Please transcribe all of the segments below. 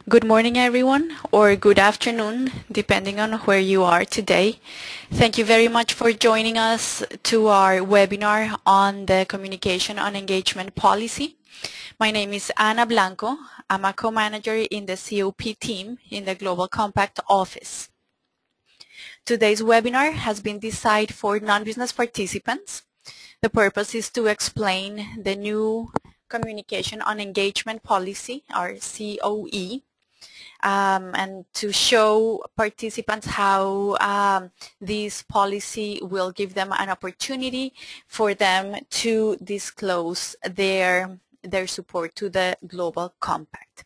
Good morning, everyone, or good afternoon, depending on where you are today. Thank you very much for joining us to our webinar on the Communication on Engagement Policy. My name is Ana Blanco. I'm a co-manager in the COP team in the Global Compact office. Today's webinar has been designed for non-business participants. The purpose is to explain the new Communication on Engagement Policy, or COE, and to show participants how this policy will give them an opportunity for them to disclose their support to the Global Compact.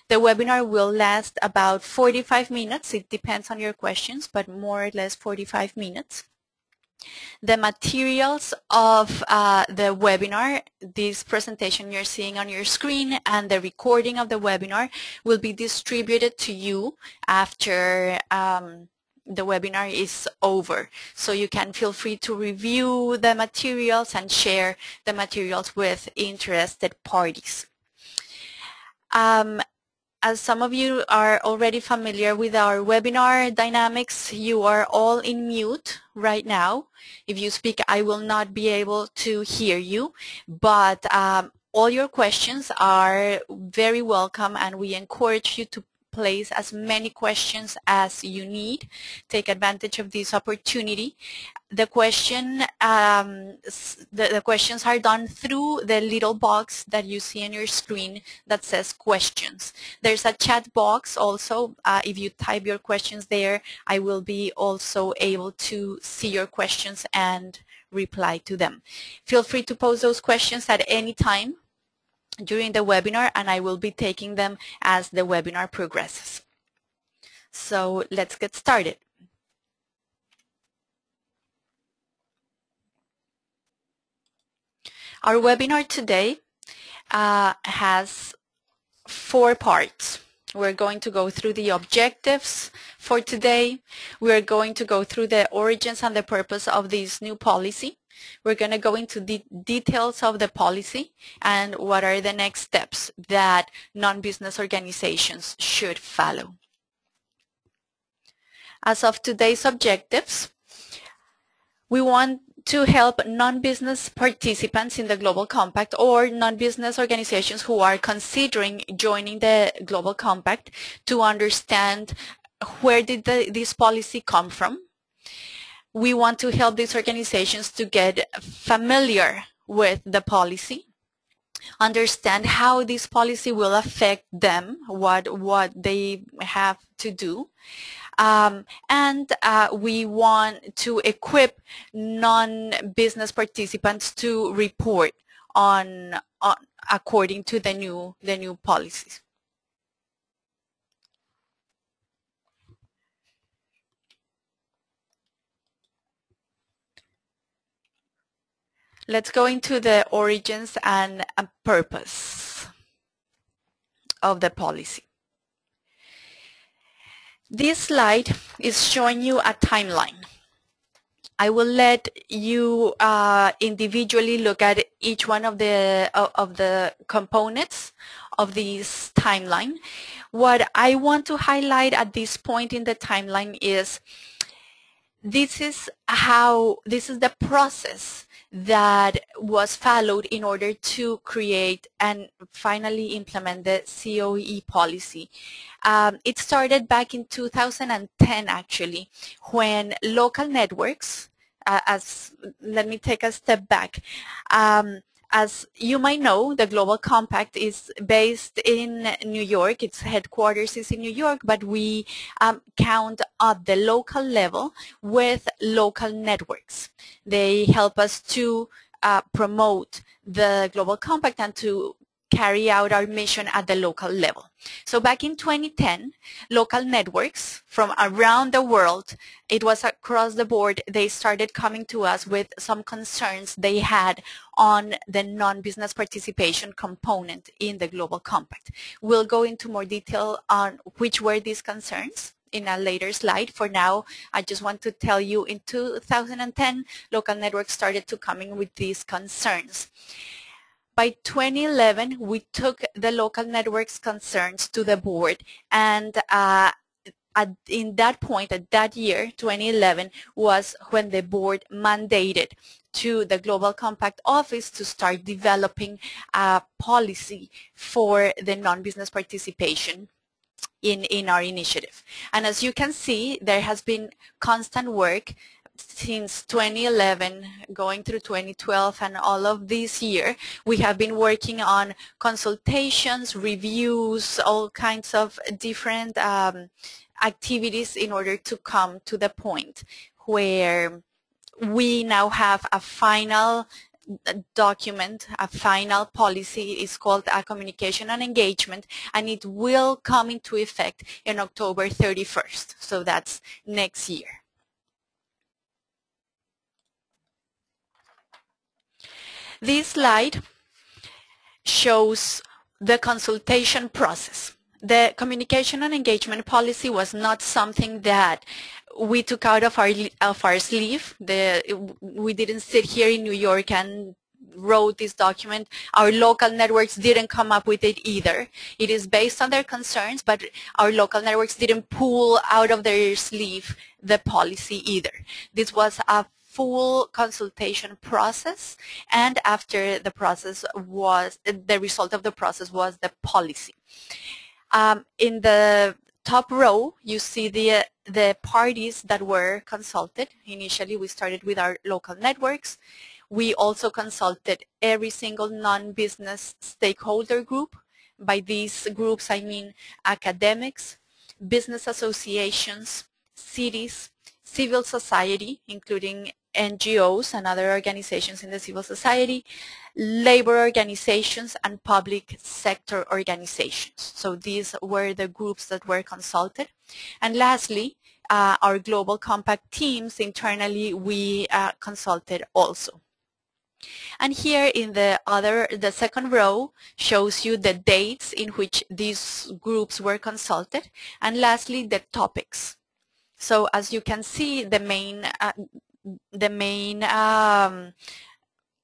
The webinar will last about 45 minutes. It depends on your questions, but more or less 45 minutes. The materials of the webinar, this presentation you're seeing on your screen and the recording of the webinar will be distributed to you after the webinar is over. So you can feel free to review the materials and share the materials with interested parties. As some of you are already familiar with our webinar dynamics, you are all in mute right now. If you speak, I will not be able to hear you, but all your questions are very welcome, and we encourage you to place as many questions as you need. Take advantage of this opportunity. The questions are done through the little box that you see on your screen that says questions. There's a chat box also. If you type your questions there, I will be also able to see your questions and reply to them. Feel free to pose those questions at any time during the webinar, and I will be taking them as the webinar progresses. So let's get started. Our webinar today has 4 parts. We're going to go through the objectives for today. We're going to go through the origins and the purpose of this new policy. We're going to go into the details of the policy and what are the next steps that non-business organizations should follow. As of today's objectives, we want to help non-business participants in the Global Compact or non-business organizations who are considering joining the Global Compact to understand where did this policy come from. We want to help these organizations to get familiar with the policy, understand how this policy will affect them, what they have to do. And we want to equip non-business participants to report on according to the new policies. Let's go into the origins and purpose of the policy. This slide is showing you a timeline. I will let you individually look at each one of the components of this timeline. What I want to highlight at this point in the timeline is this is the process that was followed in order to create and finally implement the COE policy. It started back in 2010 actually, when local networks, let me take a step back. As you might know, the Global Compact is based in New York. Its headquarters is in New York, but we count at the local level with local networks. They help us to promote the Global Compact and to carry out our mission at the local level. So back in 2010, local networks from around the world, it was across the board, they started coming to us with some concerns they had on the non-business participation component in the Global Compact. We'll go into more detail on which were these concerns in a later slide. For now, I just want to tell you in 2010, local networks started to come in with these concerns. By 2011, we took the local networks concerns to the board, and in that point, at that year, 2011, was when the board mandated to the Global Compact Office to start developing a policy for the non-business participation in our initiative. And as you can see, there has been constant work since 2011 going through 2012 and all of this year. We have been working on consultations, reviews, all kinds of different activities in order to come to the point where we now have a final document, a final policy. Is called a communication and engagement, and it will come into effect in October 31st. So that's next year. This slide shows the consultation process. The communication and engagement policy was not something that we took out of our sleeve. We didn't sit here in New York and wrote this document. Our local networks didn't come up with it either. It is based on their concerns, but our local networks didn't pull out of their sleeve the policy either. This was a full consultation process, and after the process was, the result of the process was the policy. In the top row, you see the parties that were consulted. Initially, we started with our local networks. We also consulted every single non-business stakeholder group. By these groups, I mean academics, business associations, cities, civil society, including NGOs and other organizations in the civil society, labor organizations, and public sector organizations. So these were the groups that were consulted. And lastly, our Global Compact teams internally, we consulted also. And here in the second row shows you the dates in which these groups were consulted, and lastly the topics. So as you can see, the main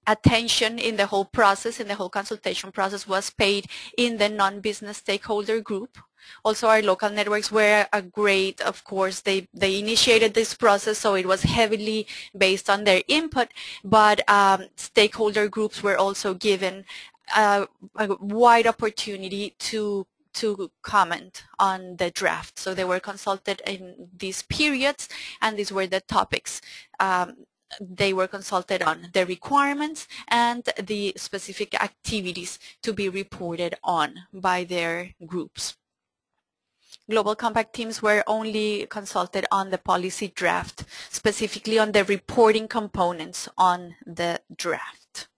attention in the whole process, in the whole consultation process, was paid in the non-business stakeholder group. Also, our local networks were a great, of course, they initiated this process, so it was heavily based on their input, but stakeholder groups were also given a wide opportunity to comment on the draft. So they were consulted in these periods, and these were the topics. They were consulted on the requirements and the specific activities to be reported on by their groups. Global Compact teams were only consulted on the policy draft, specifically on the reporting components on the draft.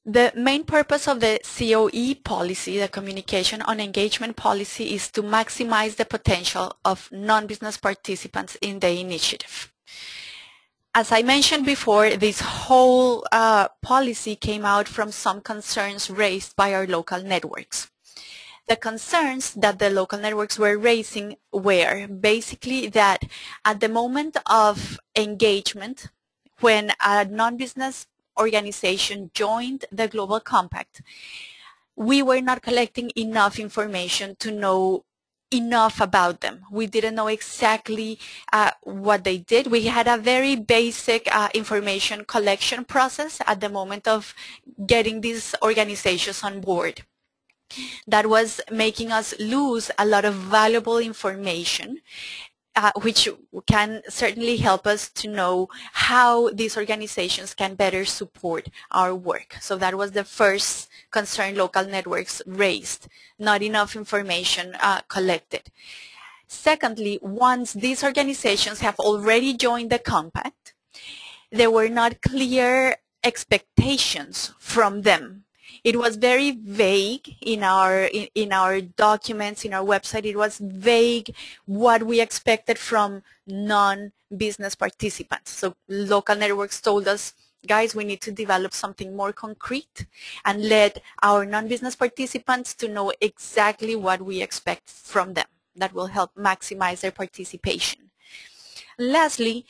The main purpose of the COE policy, the Communication on Engagement policy, is to maximize the potential of non-business participants in the initiative. As I mentioned before, this whole policy came out from some concerns raised by our local networks. The concerns that the local networks were raising were basically that at the moment of engagement, when a non-business organization joined the Global Compact, we were not collecting enough information to know enough about them. We didn't know exactly what they did. We had a very basic information collection process at the moment of getting these organizations on board. That was making us lose a lot of valuable information, which can certainly help us to know how these organizations can better support our work. So that was the first concern local networks raised, not enough information collected. Secondly, once these organizations have already joined the compact, there were not clear expectations from them. It was very vague in our documents, in our website. It was vague what we expected from non-business participants. So local networks told us, guys, we need to develop something more concrete and let our non-business participants to know exactly what we expect from them. that will help maximize their participation. Lastly,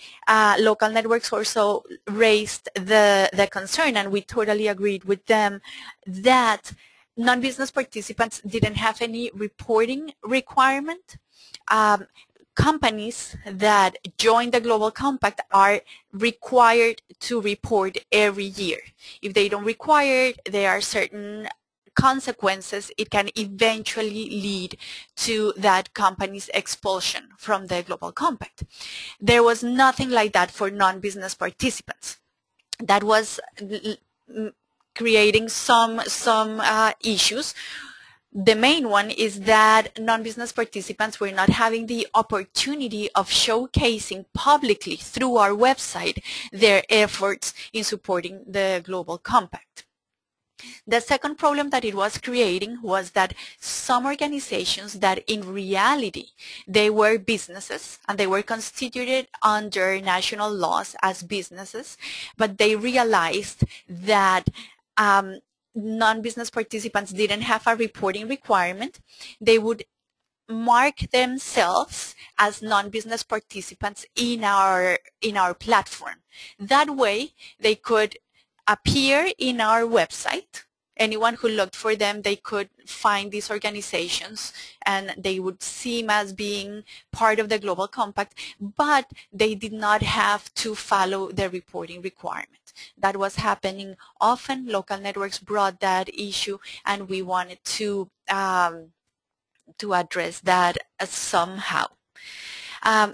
local networks also raised the concern, and we totally agreed with them, that non-business participants didn't have any reporting requirement. Companies that join the Global Compact are required to report every year. If they don't require it, there are certain consequences. It can eventually lead to that company's expulsion from the Global Compact. There was nothing like that for non-business participants. That was creating some issues. The main one is that non-business participants were not having the opportunity of showcasing publicly through our website their efforts in supporting the Global Compact. The second problem that it was creating was that some organizations that in reality they were businesses and they were constituted under national laws as businesses, but they realized that non-business participants didn't have a reporting requirement. They would mark themselves as non-business participants in our platform. That way they could appear in our website. Anyone who looked for them, they could find these organizations and they would seem as being part of the Global Compact, but they did not have to follow the reporting requirement. That was happening often. Local networks brought that issue, and we wanted to address that somehow.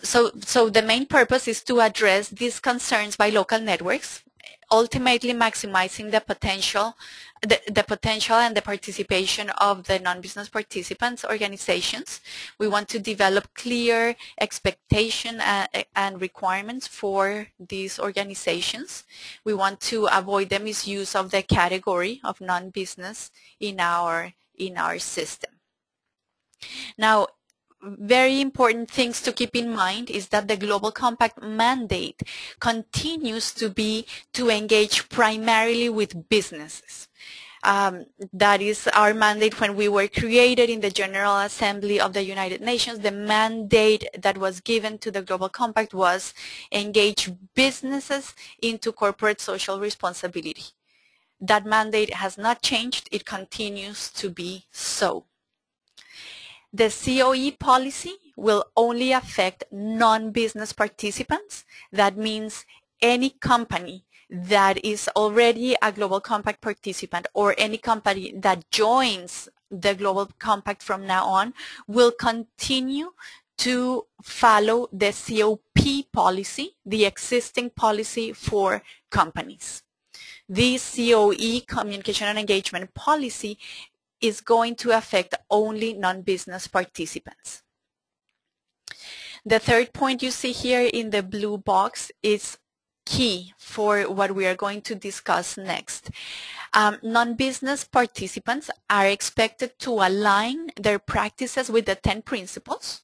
So the main purpose is to address these concerns by local networks, ultimately maximizing the potential and the participation of the non-business participants organizations. We want to develop clear expectation and requirements for these organizations. We want to avoid the misuse of the category of non-business in our system. Now, very important things to keep in mind is that the Global Compact mandate continues to be to engage primarily with businesses. That is our mandate when we were created in the General Assembly of the United Nations. The mandate that was given to the Global Compact was engage businesses into corporate social responsibility. That mandate has not changed. It continues to be so. The COE policy will only affect non-business participants. That means any company that is already a Global Compact participant or any company that joins the Global Compact from now on will continue to follow the COP policy, the existing policy for companies. This COE, Communication and Engagement Policy, is going to affect only non-business participants. The third point you see here in the blue box is key for what we are going to discuss next. Non-business participants are expected to align their practices with the 10 principles,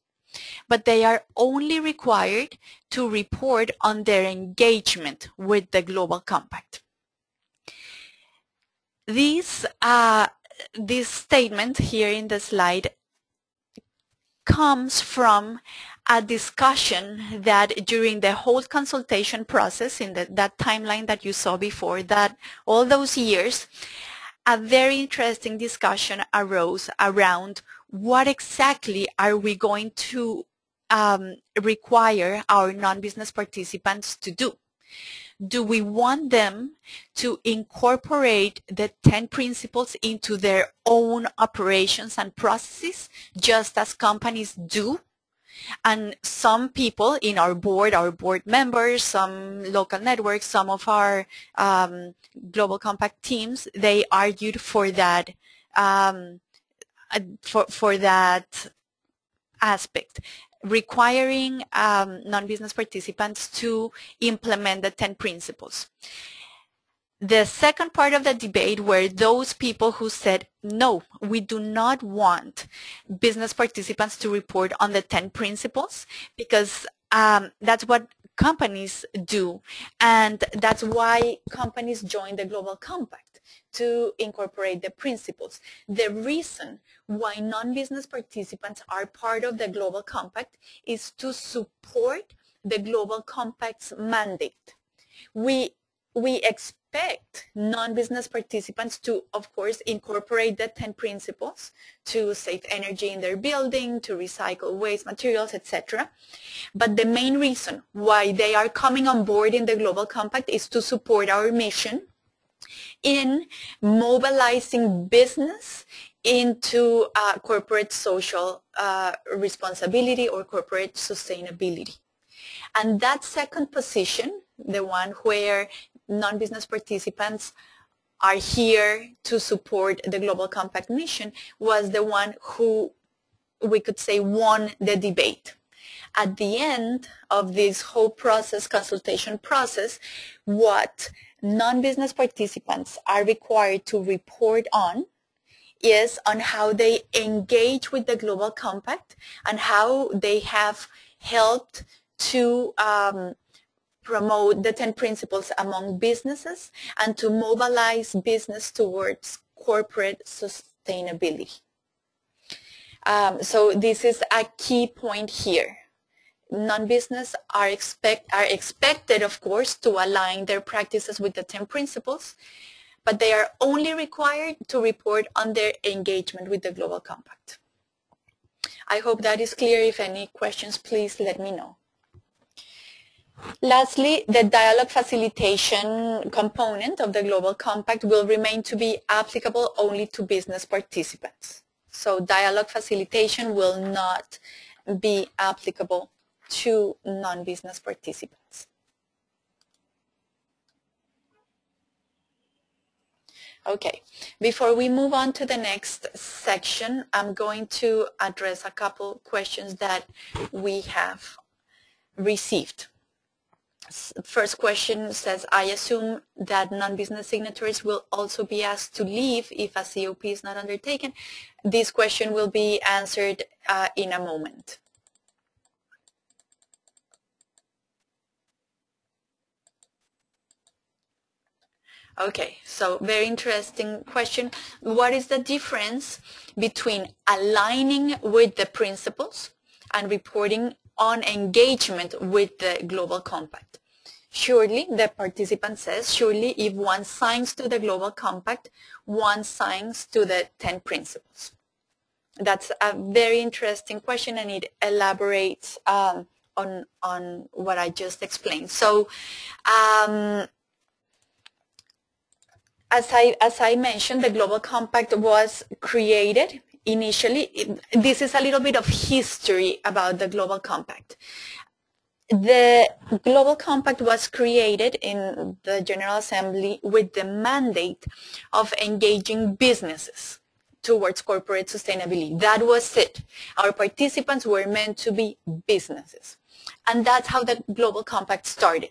but they are only required to report on their engagement with the Global Compact. This statement here in the slide comes from a discussion that during the whole consultation process in that timeline that you saw before, that all those years, a very interesting discussion arose around what exactly are we going to require our non-business participants to do. Do we want them to incorporate the 10 principles into their own operations and processes, just as companies do? And some people in our board members, some local networks, some of our Global Compact teams, they argued for that, for that aspect, requiring non-business participants to implement the 10 principles. The second part of the debate were those people who said, no, we do not want business participants to report on the 10 principles because that's what companies do, and that's why companies join the Global Compact. to incorporate the principles. The reason why non-business participants are part of the Global Compact is to support the Global Compact's mandate. We expect non-business participants to, of course, incorporate the 10 principles to save energy in their building, to recycle waste materials, etc. But the main reason why they are coming on board in the Global Compact is to support our mission in mobilizing business into corporate social responsibility or corporate sustainability. And that second position, the one where non-business participants are here to support the Global Compact mission, was the one who, we could say, won the debate. At the end of this whole process, consultation process, what non-business participants are required to report on is on how they engage with the Global Compact and how they have helped to promote the 10 principles among businesses and to mobilize business towards corporate sustainability. So this is a key point here. Non-business are expected, of course, to align their practices with the 10 principles, but they are only required to report on their engagement with the Global Compact. I hope that is clear. If any questions, please let me know. Lastly, the dialogue facilitation component of the Global Compact will remain to be applicable only to business participants. So dialogue facilitation will not be applicable to non-business participants. Okay, before we move on to the next section, I'm going to address a couple questions that we have received. First question says, I assume that non-business signatories will also be asked to leave if a COP is not undertaken. This question will be answered in a moment. Okay, so very interesting question. What is the difference between aligning with the principles and reporting on engagement with the Global Compact? Surely, the participant says, surely if one signs to the Global Compact, one signs to the 10 principles. That's a very interesting question, and it elaborates on what I just explained. So, as I mentioned, the Global Compact was created initially. This is a little bit of history about the Global Compact. The Global Compact was created in the General Assembly with the mandate of engaging businesses towards corporate sustainability. That was it. Our participants were meant to be businesses. And that's how the Global Compact started.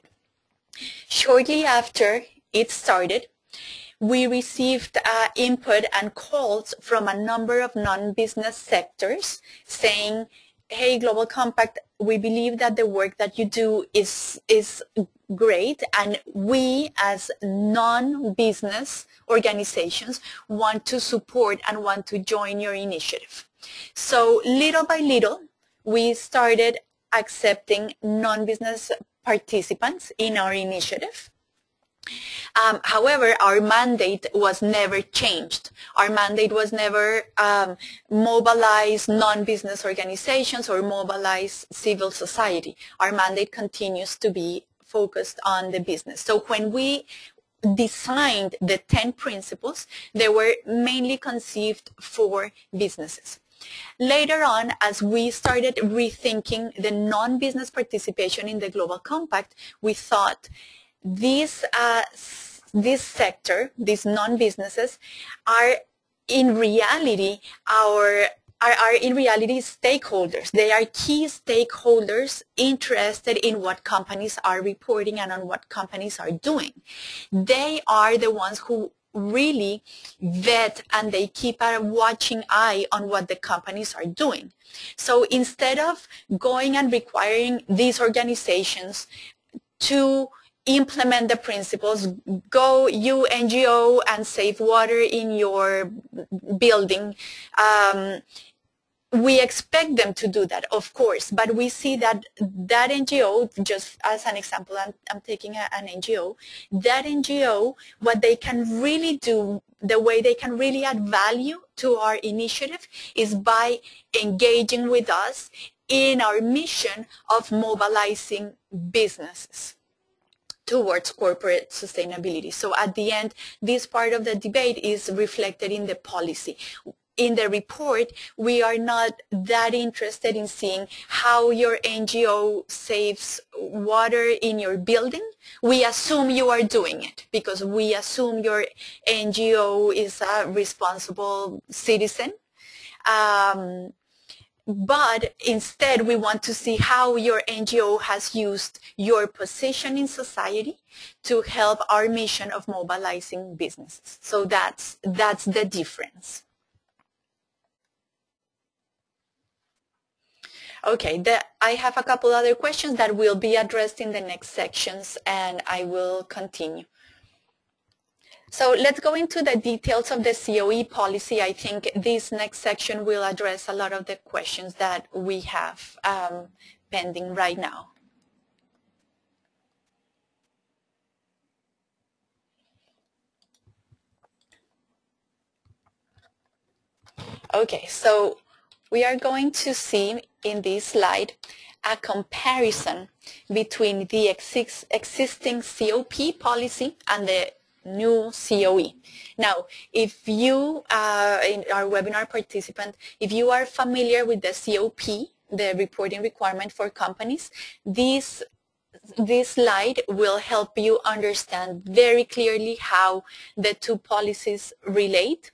Shortly after it started, we received input and calls from a number of non-business sectors saying, hey, Global Compact, we believe that the work that you do is great, and we as non-business organizations want to support and want to join your initiative. So little by little, we started accepting non-business participants in our initiative. However, our mandate was never changed. Our mandate was never mobilize non-business organizations or mobilize civil society. Our mandate continues to be focused on the business. So when we designed the 10 principles, they were mainly conceived for businesses. Later on, as we started rethinking the non-business participation in the Global Compact, we thought this sector, these non-businesses, are in reality stakeholders. They are key stakeholders interested in what companies are reporting and on what companies are doing. They are the ones who really vet and they keep a watching eye on what the companies are doing. So instead of going and requiring these organizations to implement the principles. Go, you NGO, and save water in your building. We expect them to do that, of course, but we see that that NGO, just as an example, I'm taking an NGO, that NGO, what they can really do, the way they can really add value to our initiative is by engaging with us in our mission of mobilizing businesses towards corporate sustainability. So at the end, this part of the debate is reflected in the policy. In the report, we are not that interested in seeing how your NGO saves water in your building. We assume you are doing it because we assume your NGO is a responsible citizen. But instead, we want to see how your NGO has used your position in society to help our mission of mobilizing businesses. So that's the difference. Okay, I have a couple other questions that will be addressed in the next sections, and I will continue. So let's go into the details of the COE policy. I think this next section will address a lot of the questions that we have pending right now. Okay, so we are going to see in this slide a comparison between the existing COP policy and the new COE. Now, if you, in our webinar participant, if you are familiar with the COP, the reporting requirement for companies, this slide will help you understand very clearly how the two policies relate.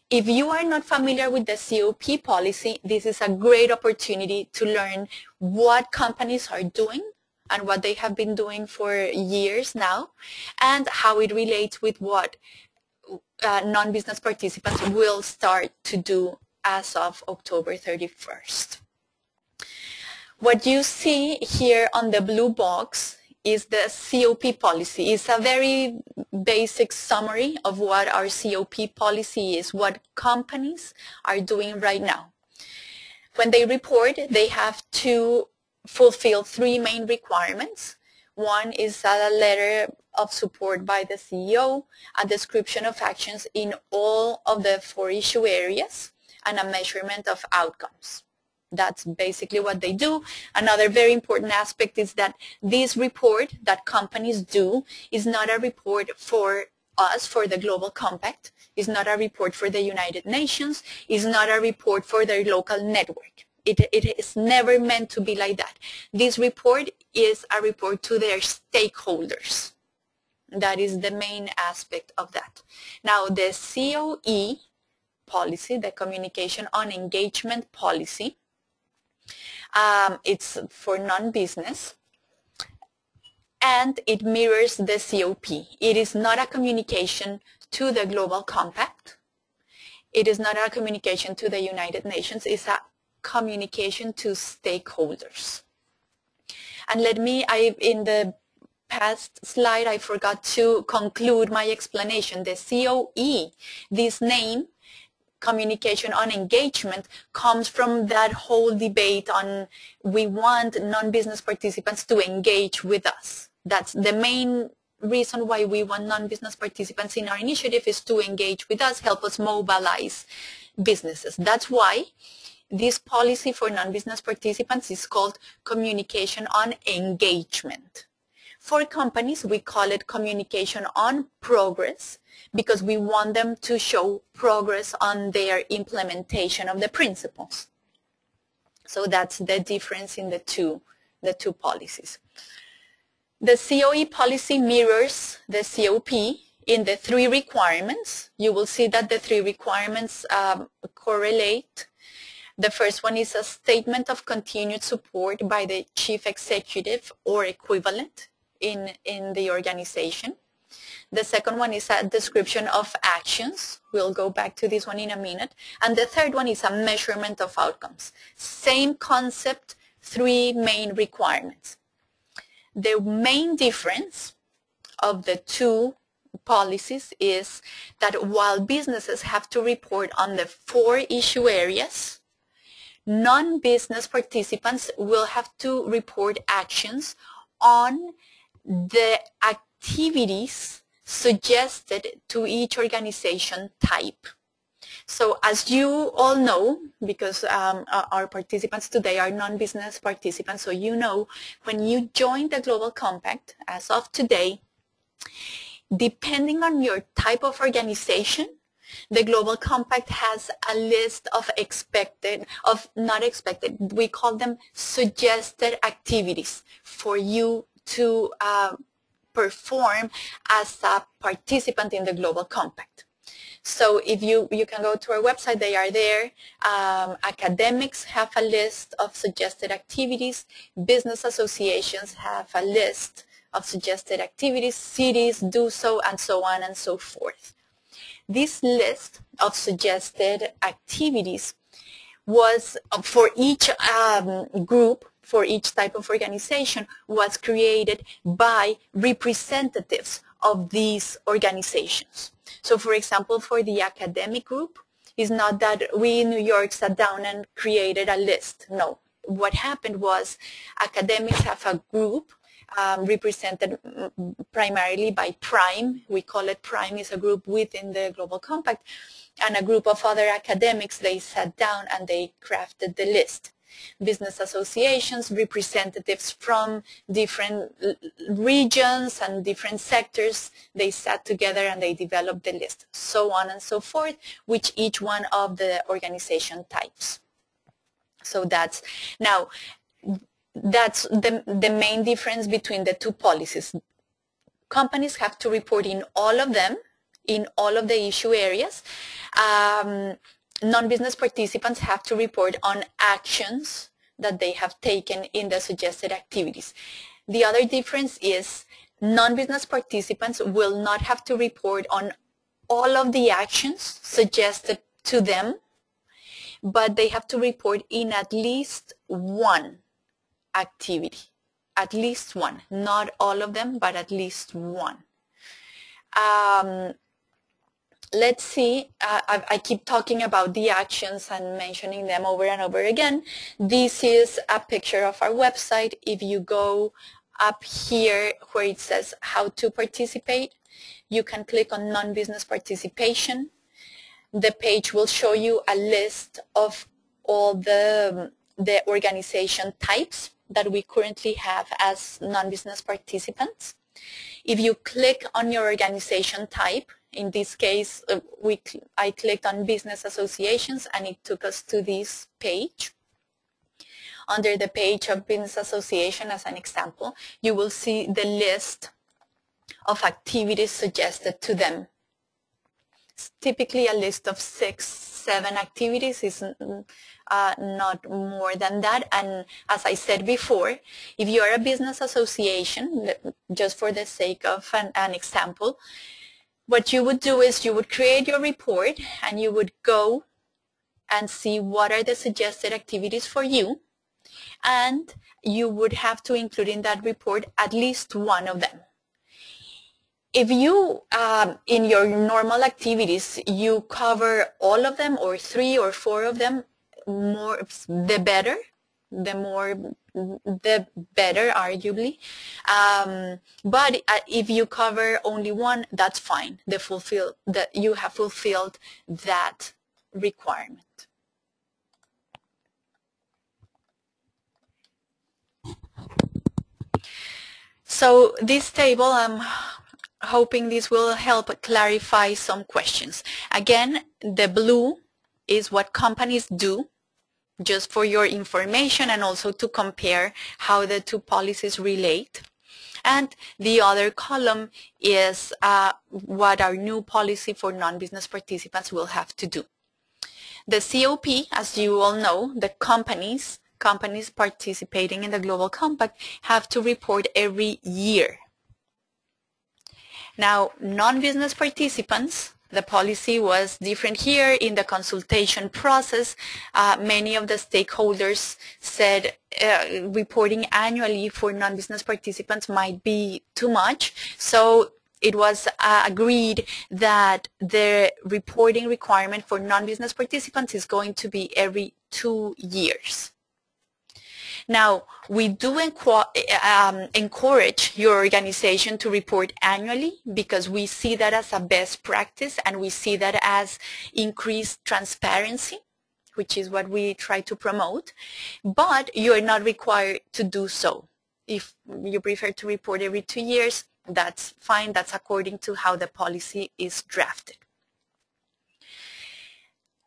If you are not familiar with the COP policy, this is a great opportunity to learn what companies are doing and what they have been doing for years now, and how it relates with what non-business participants will start to do as of October 31st. What you see here on the blue box is the COP policy. It's a very basic summary of what our COP policy is, what companies are doing right now. When they report, they have to fulfill three main requirements. One is a letter of support by the CEO, a description of actions in all of the 4 issue areas, and a measurement of outcomes. That's basically what they do. Another very important aspect is that this report that companies do is not a report for us, for the Global Compact. It's not a report for the United Nations. It's not a report for their local network. It is never meant to be like that. This report is a report to their stakeholders. That is the main aspect of that. Now, the COE policy, the Communication on Engagement policy, it's for non-business, and it mirrors the COP. It is not a communication to the Global Compact. It is not a communication to the United Nations. It's a communication to stakeholders. And let me, in the past slide, I forgot to conclude my explanation. The COE, this name, Communication on Engagement, comes from that whole debate on we want non-business participants to engage with us. That's the main reason why we want non-business participants in our initiative, is to engage with us, help us mobilize businesses. That's why this policy for non-business participants is called Communication on Engagement. For companies, we call it Communication on Progress, because we want them to show progress on their implementation of the principles. So that's the difference in the two policies. The COE policy mirrors the COP in the 3 requirements. You will see that the 3 requirements correlate. The first one is a statement of continued support by the chief executive or equivalent in the organization. The second one is a description of actions. We'll go back to this one in a minute. And the third one is a measurement of outcomes. Same concept, 3 main requirements. The main difference of the two policies is that while businesses have to report on the 4 issue areas, non-business participants will have to report actions on the activities suggested to each organization type. So as you all know, because our participants today are non-business participants, so you know when you join the Global Compact, as of today, depending on your type of organization, the Global Compact has a list of we call them suggested activities for you to perform as a participant in the Global Compact. So if you can go to our website, they are there. Academics have a list of suggested activities. Business associations have a list of suggested activities. Cities do so, and so on and so forth. This list of suggested activities was for each group, for each type of organization, was created by representatives of these organizations. So for example, for the academic group, it's not that we in New York sat down and created a list. No. What happened was academics have a group represented primarily by PRIME. We call it PRIME, is a group within the Global Compact, and a group of other academics, they sat down and they crafted the list. Business associations, representatives from different regions and different sectors, they sat together and they developed the list, so on and so forth, with each one of the organization types. So that's the main difference between the two policies. Companies have to report in all of them, in all of the issue areas. Non-business participants have to report on actions that they have taken in the suggested activities. The other difference is non-business participants will not have to report on all of the actions suggested to them, but they have to report in at least one activity. At least one. Not all of them, but at least one. Let's see, I keep talking about the actions and mentioning them over and over again. This is a picture of our website. If you go up here where it says how to participate, you can click on non-business participation. The page will show you a list of all the organization types that we currently have as non-business participants. If you click on your organization type, in this case, I clicked on business associations and it took us to this page. Under the page of business association, as an example, you will see the list of activities suggested to them. It's typically a list of 6-7 activities, is not more than that. And as I said before, if you are a business association, just for the sake of an example, what you would do is you would create your report and you would go and see what are the suggested activities for you, and you would have to include in that report at least one of them. If you, in your normal activities, you cover all of them or 3 or 4 of them, the better. The better, arguably. But if you cover only one, that's fine. You have fulfilled that requirement. So this table, I'm hoping this will help clarify some questions. Again, the blue is what companies do, just for your information and also to compare how the two policies relate. And the other column is what our new policy for non-business participants will have to do. The COP, as you all know, the companies participating in the Global Compact have to report every year. Now, non-business participants The policy was different here. In the consultation process, many of the stakeholders said reporting annually for non-business participants might be too much. So it was agreed that the reporting requirement for non-business participants is going to be every 2 years. Now, we do encourage your organization to report annually because we see that as a best practice and we see that as increased transparency, which is what we try to promote, but you are not required to do so. If you prefer to report every 2 years, that's fine. That's according to how the policy is drafted.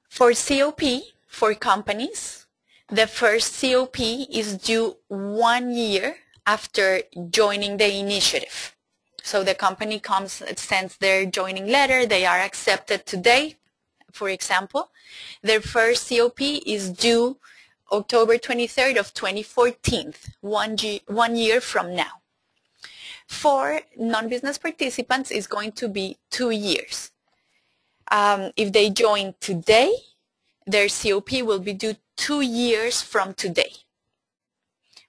For COP, for companies, the first COP is due 1 year after joining the initiative. So the company sends their joining letter, they are accepted today, for example. Their first COP is due October 23rd of 2014, 1 year from now. For non-business participants, it's going to be 2 years. If they join today, their COP will be due 2 years from today.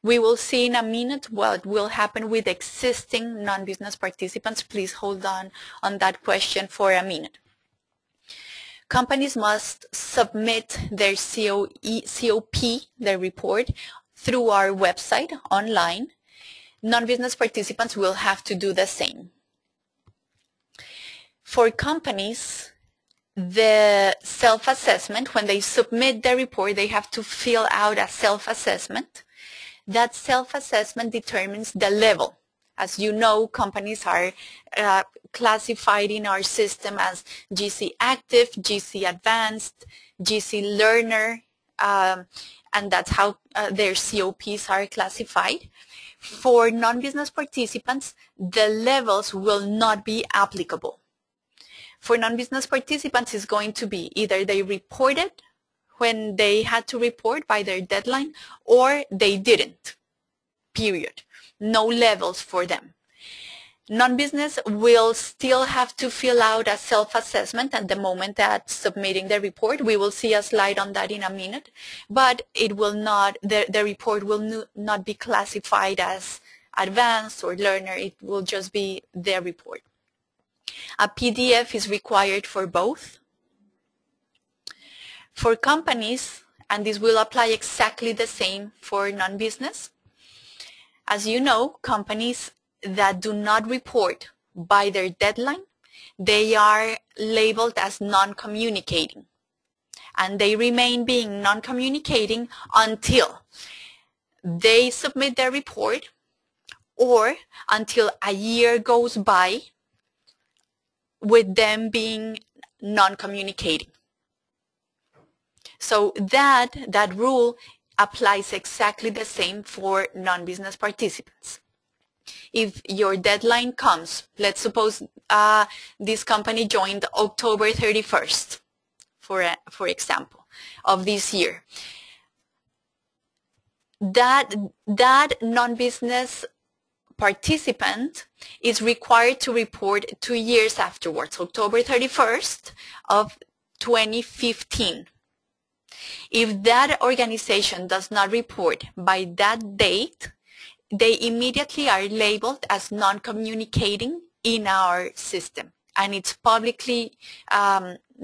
We will see in a minute what will happen with existing non-business participants. Please hold on that question for a minute. Companies must submit their COP, their report, through our website online. Non-business participants will have to do the same. For companies, the self-assessment, when they submit their report, they have to fill out a self-assessment. That self-assessment determines the level. As you know, companies are classified in our system as GC Active, GC Advanced, GC Learner, and that's how their COPs are classified. For non-business participants, the levels will not be applicable. For non-business participants, it's going to be either they reported when they had to report by their deadline or they didn't, period. No levels for them. Non-business will still have to fill out a self-assessment at the moment that submitting the report. We will see a slide on that in a minute, but it will not, the report will not be classified as advanced or learner. It will just be their report. A PDF is required for both. For companies, and this will apply exactly the same for non-business, as you know, companies that do not report by their deadline, they are labeled as non-communicating. And they remain being non-communicating until they submit their report or until a year goes by with them being non-communicating. So that rule applies exactly the same for non-business participants. If your deadline comes, let's suppose this company joined October 31st, for example, of this year. That non-business participant is required to report 2 years afterwards, October 31st of 2015. If that organization does not report by that date, they immediately are labeled as non-communicating in our system, and it's publicly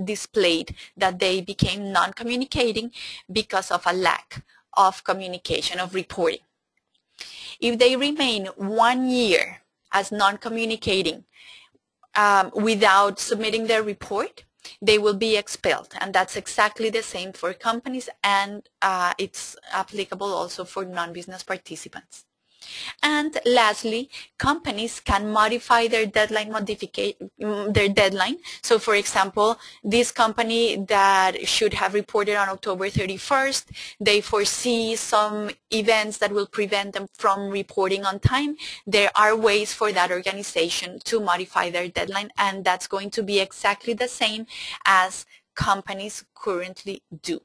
displayed that they became non-communicating because of a lack of communication, of reporting. If they remain 1 year as non-communicating without submitting their report, they will be expelled, and that's exactly the same for companies, and it's applicable also for non-business participants. And lastly, companies can modify their deadline So for example, this company that should have reported on October 31st, they foresee some events that will prevent them from reporting on time. There are ways for that organization to modify their deadline, and that's going to be exactly the same as companies currently do.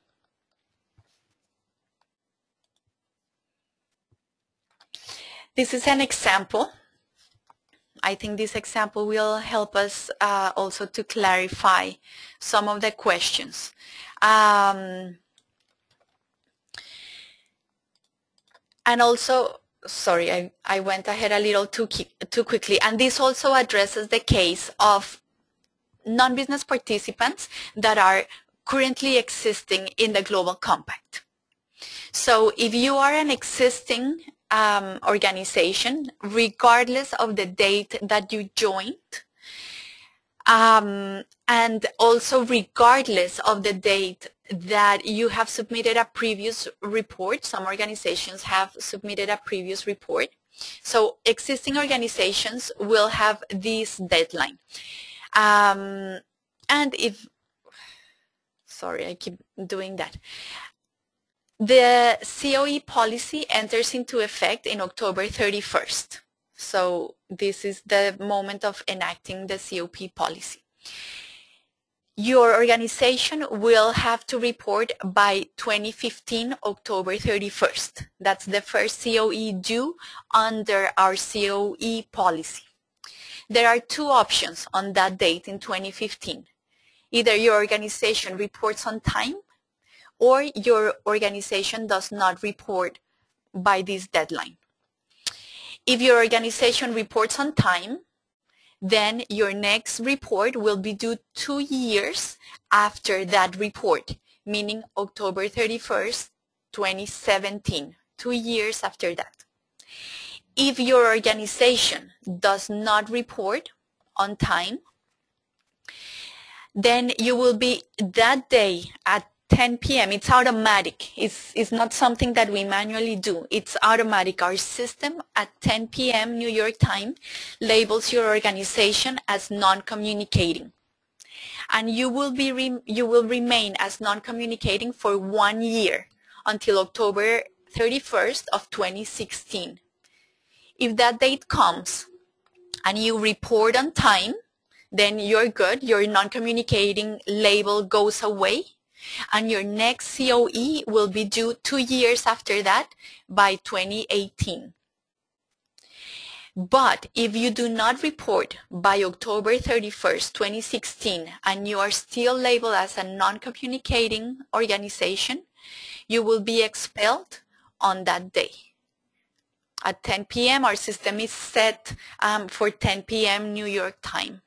This is an example I think this example will help us also to clarify some of the questions. And also, sorry, I went ahead a little too quickly. And this also addresses the case of non-business participants that are currently existing in the Global Compact. So if you are an existing organization, regardless of the date that you joined, and also regardless of the date that you have submitted a previous report, some organizations have submitted a previous report. So existing organizations will have this deadline. And if, sorry, I keep doing that. The COE policy enters into effect in October 31st. So this is the moment of enacting the COP policy. Your organization will have to report by 2015, October 31st. That's the first COE due under our COE policy. There are two options on that date in 2015. Either your organization reports on time or your organization does not report by this deadline. If your organization reports on time, then your next report will be due 2 years after that report, meaning October 31st, 2017, 2 years after that. If your organization does not report on time, then you will be that day at 10 p.m. It's automatic. It's not something that we manually do. It's automatic. Our system at 10 p.m. New York time labels your organization as non-communicating. And you will remain as non-communicating for 1 year until October 31st of 2016. If that date comes and you report on time, then you're good. Your non-communicating label goes away. And your next COE will be due 2 years after that by 2018. But if you do not report by October 31st, 2016, and you are still labeled as a non-communicating organization, you will be expelled on that day. At 10 p.m., our system is set for 10 p.m. New York time.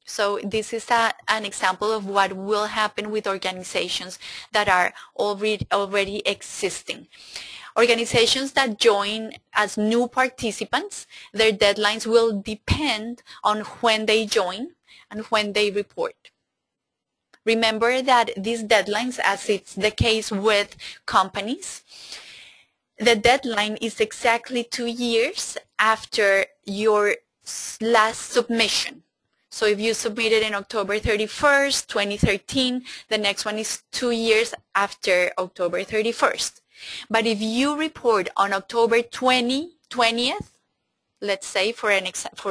So this is an example of what will happen with organizations that are already existing. Organizations that join as new participants, their deadlines will depend on when they join and when they report. Remember that these deadlines, as it's the case with companies, the deadline is exactly 2 years after your last submission. So if you submitted in October 31st, 2013, the next one is 2 years after October 31st. But if you report on October 20th, let's say for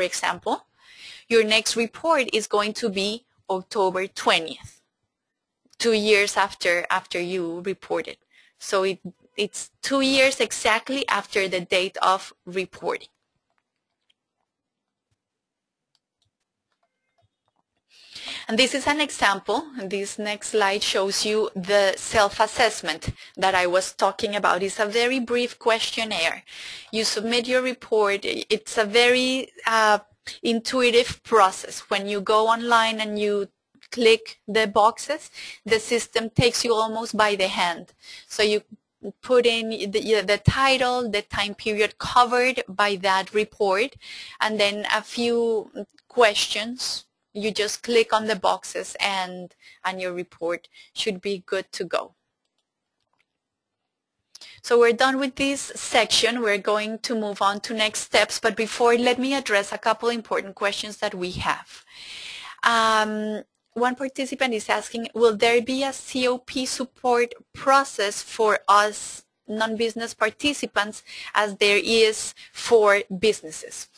example, your next report is going to be October 20th, 2 years after you reported. So it's 2 years exactly after the date of reporting. And this is an example. This next slide shows you the self-assessment that I was talking about. It's a very brief questionnaire. You submit your report. It's a very intuitive process. When you go online and you click the boxes, the system takes you almost by the hand. So you put in the title, the time period covered by that report, and then a few questions. You just click on the boxes and your report should be good to go. So we're done with this section. We're going to move on to next steps. But before, let me address a couple important questions that we have. One participant is asking, will there be a COP support process for us non-business participants as there is for businesses?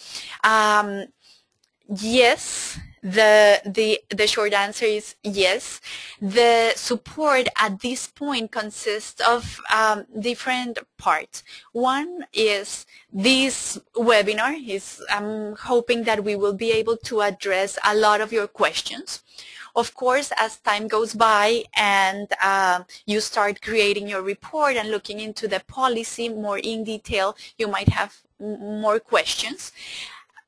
Yes, The short answer is yes. The support at this point consists of different parts. One is this webinar. I'm hoping that we will be able to address a lot of your questions. Of course, as time goes by and you start creating your report and looking into the policy more in detail, you might have more questions.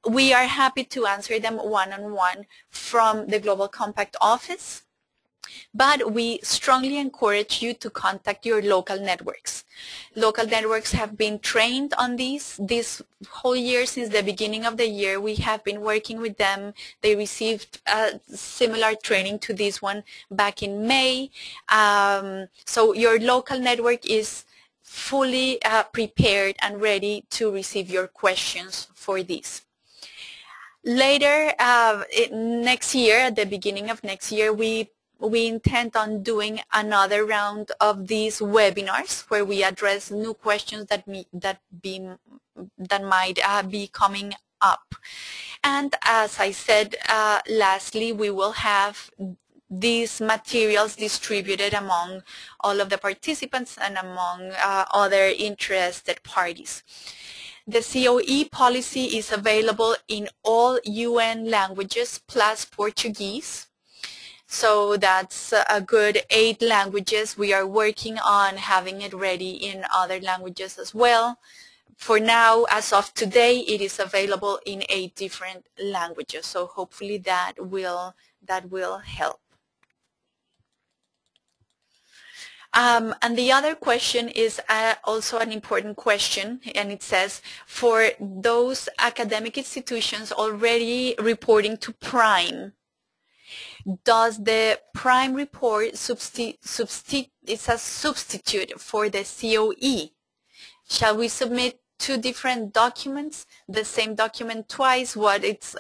We are happy to answer them one-on-one from the Global Compact office, but we strongly encourage you to contact your local networks. Local networks have been trained on this whole year. Since the beginning of the year, we have been working with them. They received similar training to this one back in May. So your local network is fully prepared and ready to receive your questions for this. Later, next year, at the beginning of next year, we intend on doing another round of these webinars where we address new questions that might be coming up. And as I said, lastly, we will have these materials distributed among all of the participants and among other interested parties. The COE policy is available in all UN languages plus Portuguese. So that's a good 8 languages. We are working on having it ready in other languages as well. For now, as of today, it is available in 8 different languages. So hopefully that will help. And the other question is also an important question, and it says, for those academic institutions already reporting to PRIME, does the PRIME report it's a substitute for the COE? Shall we submit 2 different documents, the same document twice? It's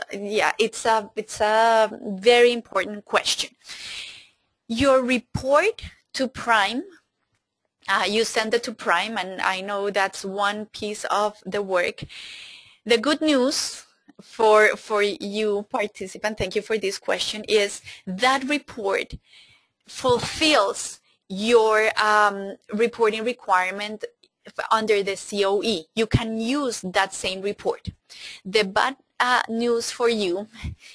a very important question. Your report to PRIME, you send it to PRIME, and I know that's one piece of the work. The good news for you participant, thank you for this question, is that report fulfills your reporting requirement under the COE. You can use that same report. The bad news for you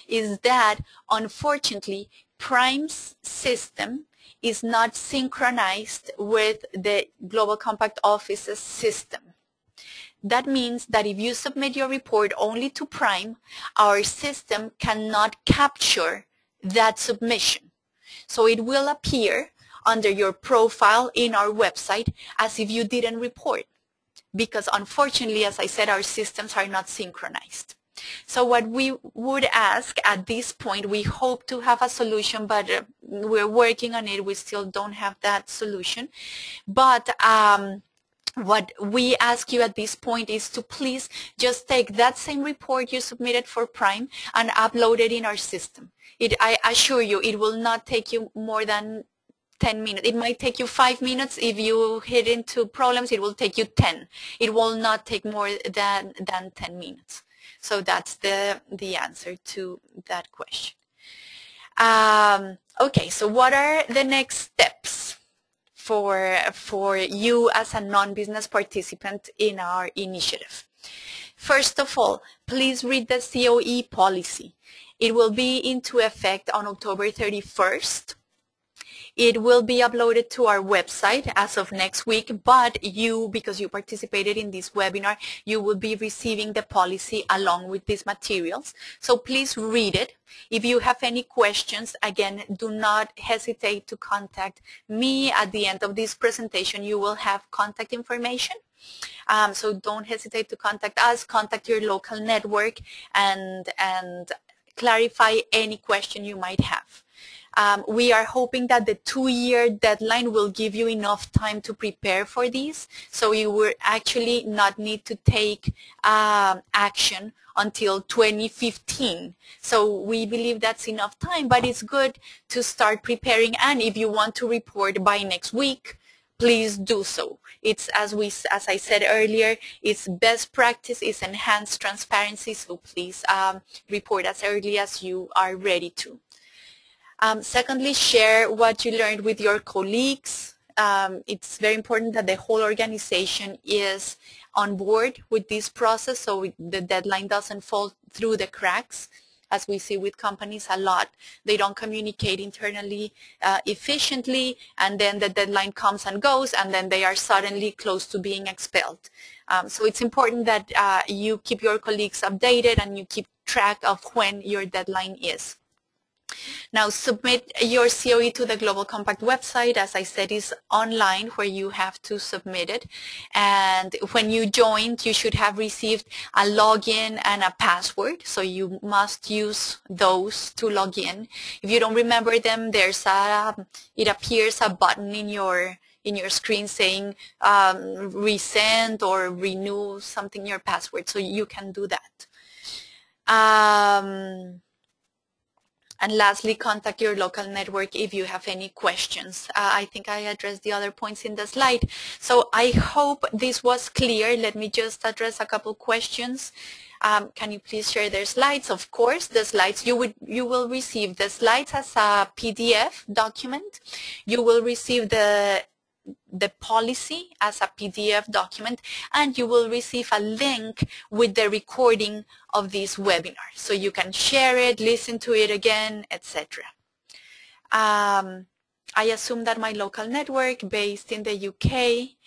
is that unfortunately PRIME's system is not synchronized with the Global Compact Office's system. That means that if you submit your report only to PRIME, our system cannot capture that submission. So it will appear under your profile in our website as if you didn't report, because unfortunately, as I said, our systems are not synchronized. So what we would ask at this point, we hope to have a solution, but we're working on it. We still don't have that solution. But what we ask you at this point is to please just take that same report you submitted for PRIME and upload it in our system. I assure you, it will not take you more than 10 minutes. It might take you 5 minutes. If you hit into problems, it will take you 10. It will not take more than 10 minutes. So that's the answer to that question. Okay, so what are the next steps for you as a non-business participant in our initiative? First of all, please read the COE policy. It will be into effect on October 31st. It will be uploaded to our website as of next week, but you, because you participated in this webinar, you will be receiving the policy along with these materials. So please read it. If you have any questions, again, do not hesitate to contact me. At the end of this presentation, you will have contact information. So don't hesitate to contact us, contact your local network, and clarify any question you might have. We are hoping that the 2-year deadline will give you enough time to prepare for these, so you will actually not need to take action until 2015. So we believe that's enough time, but it's good to start preparing. And if you want to report by next week, please do so. It's, as I said earlier, it's best practice, it's enhanced transparency, so please report as early as you are ready to. Secondly, share what you learned with your colleagues. It's very important that the whole organization is on board with this process so the deadline doesn't fall through the cracks. As we see with companies a lot, they don't communicate internally efficiently, and then the deadline comes and goes, and then they are suddenly close to being expelled. So it's important that you keep your colleagues updated and you keep track of when your deadline is. Now submit your COE to the Global Compact website. As I said, is online where you have to submit it. And when you joined, you should have received a login and a password. So you must use those to log in. If you don't remember them, there's it appears a button in your screen saying resend or renew something your password. So you can do that. And lastly, contact your local network if you have any questions. I think I addressed the other points in the slide. So I hope this was clear. Let me just address a couple questions. Can you please share their slides? Of course, the slides, you will receive the slides as a PDF document. You will receive the policy as a PDF document, and you will receive a link with the recording of this webinar. So you can share it, listen to it again, etc. I assume that my local network based in the UK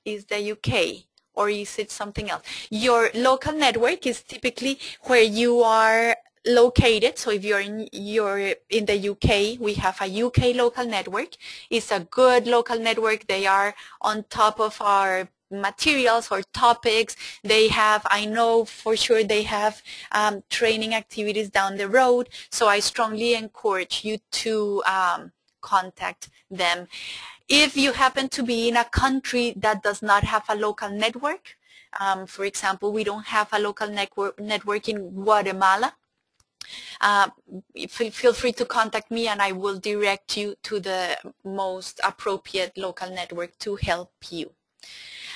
is the UK, or is it something else? Your local network is typically where you are located. So if you're in the UK, we have a UK local network. It's a good local network. They are on top of our materials or topics. They have, I know for sure they have training activities down the road. So I strongly encourage you to contact them. If you happen to be in a country that does not have a local network, for example, we don't have a local network in Guatemala, feel free to contact me and I will direct you to the most appropriate local network to help you.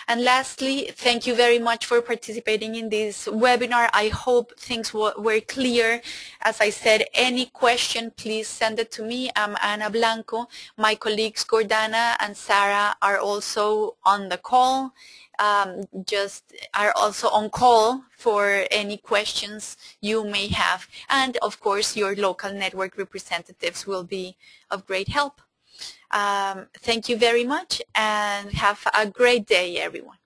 And lastly, thank you very much for participating in this webinar. I hope things were clear. As I said, any question, please send it to me. I'm Ana Blanco. My colleagues Gordana and Sarah are also on the call. Are also on call for any questions you may have. And of course, your local network representatives will be of great help. Thank you very much and have a great day, everyone.